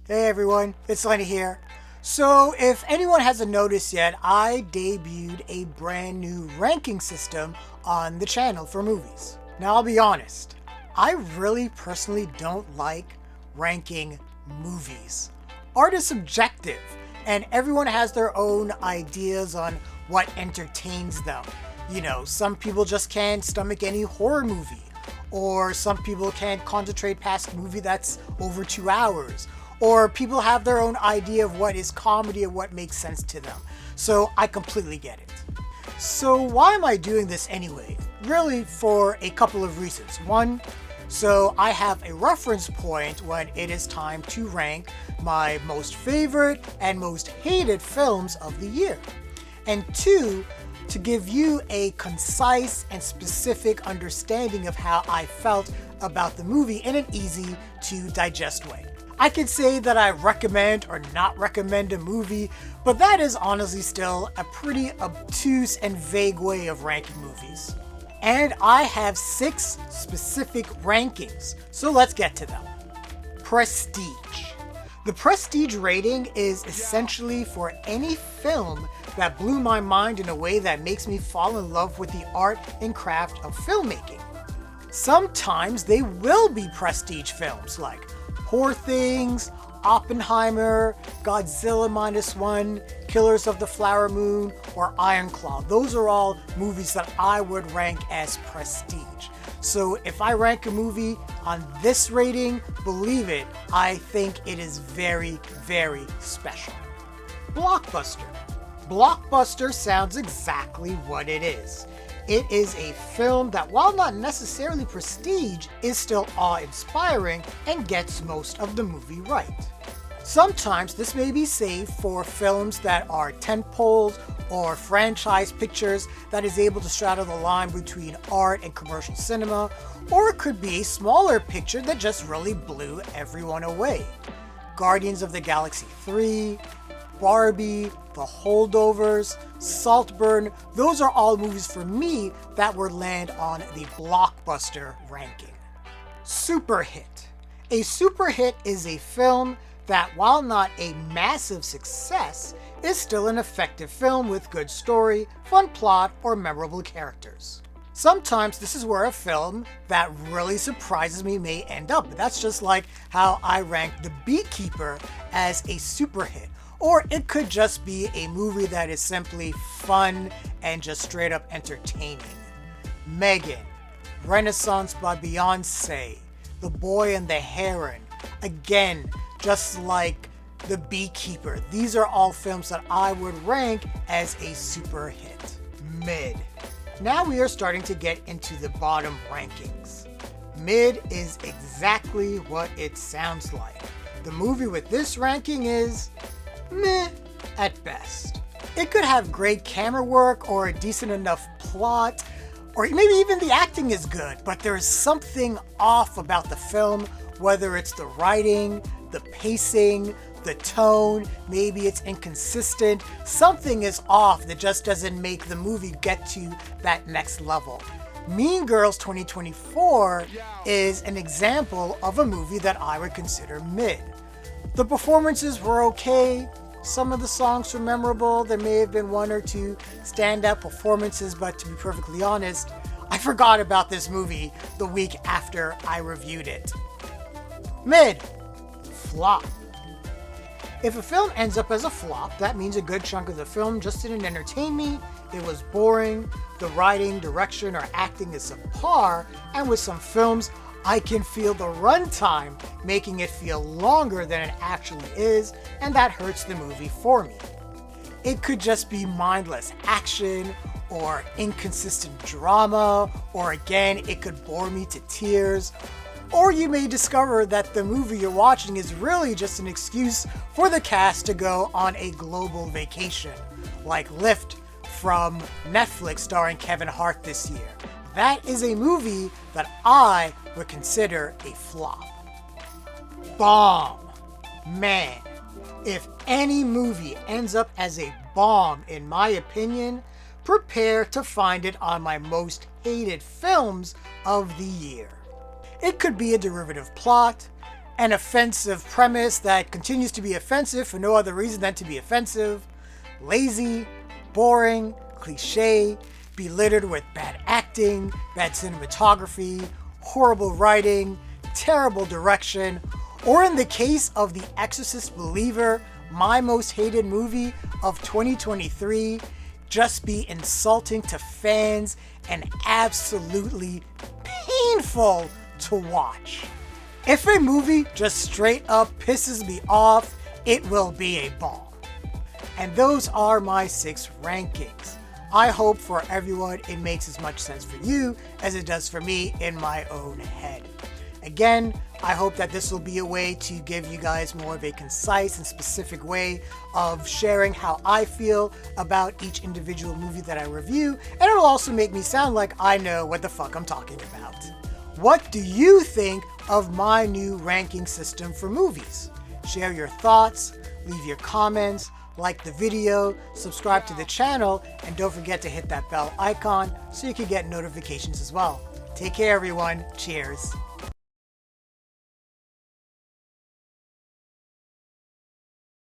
Hey everyone, it's Lenny here. So if anyone hasn't noticed yet, I debuted a brand new ranking system on the channel for movies. Now I'll be honest, I really personally don't like ranking movies. Art is subjective and everyone has their own ideas on what entertains them. You know, some people just can't stomach any horror movie, or some people can't concentrate past a movie that's over 2 hours. Or people have their own idea of what is comedy and what makes sense to them. So I completely get it. So why am I doing this anyway? Really for a couple of reasons. One, so I have a reference point when it is time to rank my most favorite and most hated films of the year. And two, to give you a concise and specific understanding of how I felt about the movie in an easy to digest way. I could say that I recommend or not recommend a movie, but that is honestly still a pretty obtuse and vague way of ranking movies. And I have 6 specific rankings, so let's get to them. Prestige. The prestige rating is essentially for any film that blew my mind in a way that makes me fall in love with the art and craft of filmmaking. Sometimes they will be prestige films like Poor Things, Oppenheimer, Godzilla -1, Killers of the Flower Moon, or Iron Claw. Those are all movies that I would rank as prestige. So if I rank a movie on this rating, believe it, I think it is very, very special. Blockbuster. Blockbuster sounds exactly what it is. It is a film that, while not necessarily prestige, is still awe-inspiring and gets most of the movie right. Sometimes this may be saved for films that are tentpoles or franchise pictures that is able to straddle the line between art and commercial cinema, or it could be a smaller picture that just really blew everyone away. Guardians of the Galaxy 3, Barbie, The Holdovers, Saltburn, those are all movies for me that would land on the blockbuster ranking. Super hit. A super hit is a film that, while not a massive success, is still an effective film with good story, fun plot, or memorable characters. Sometimes this is where a film that really surprises me may end up. That's just like how I ranked The Beekeeper as a super hit. Or it could just be a movie that is simply fun and just straight up entertaining. Megan, Renaissance by Beyonce, The Boy and the Heron. Again, just like The Beekeeper. These are all films that I would rank as a super hit. Mid. Now we are starting to get into the bottom rankings. Mid is exactly what it sounds like. The movie with this ranking is meh at best. It could have great camera work or a decent enough plot, or maybe even the acting is good, but there is something off about the film, whether it's the writing, the pacing, the tone, maybe it's inconsistent. Something is off that just doesn't make the movie get to that next level. Mean Girls 2024 is an example of a movie that I would consider mid. The performances were okay. Some of the songs were memorable. There may have been 1 or 2 standout performances, but to be perfectly honest, I forgot about this movie the week after I reviewed it. Mid. Flop. If a film ends up as a flop, that means a good chunk of the film just didn't entertain me, it was boring, the writing, direction, or acting is subpar, and with some films, I can feel the runtime making it feel longer than it actually is, and that hurts the movie for me. It could just be mindless action, or inconsistent drama, or again, it could bore me to tears. Or you may discover that the movie you're watching is really just an excuse for the cast to go on a global vacation, like Lift from Netflix starring Kevin Hart this year. That is a movie that I would consider a flop. Bomb. Man, if any movie ends up as a bomb, in my opinion, prepare to find it on my most hated films of the year. It could be a derivative plot, an offensive premise that continues to be offensive for no other reason than to be offensive, lazy, boring, cliche, be littered with bad acting, bad cinematography, horrible writing, terrible direction, or in the case of The Exorcist Believer, my most hated movie of 2023, just be insulting to fans and absolutely painful to watch. If a movie just straight up pisses me off, it will be a bomb. And those are my 6 rankings. I hope for everyone it makes as much sense for you as it does for me in my own head. Again, I hope that this will be a way to give you guys more of a concise and specific way of sharing how I feel about each individual movie that I review, and it'll also make me sound like I know what the fuck I'm talking about. What do you think of my new ranking system for movies? Share your thoughts, leave your comments, like the video, subscribe to the channel, and don't forget to hit that bell icon so you can get notifications as well. Take care, everyone. Cheers.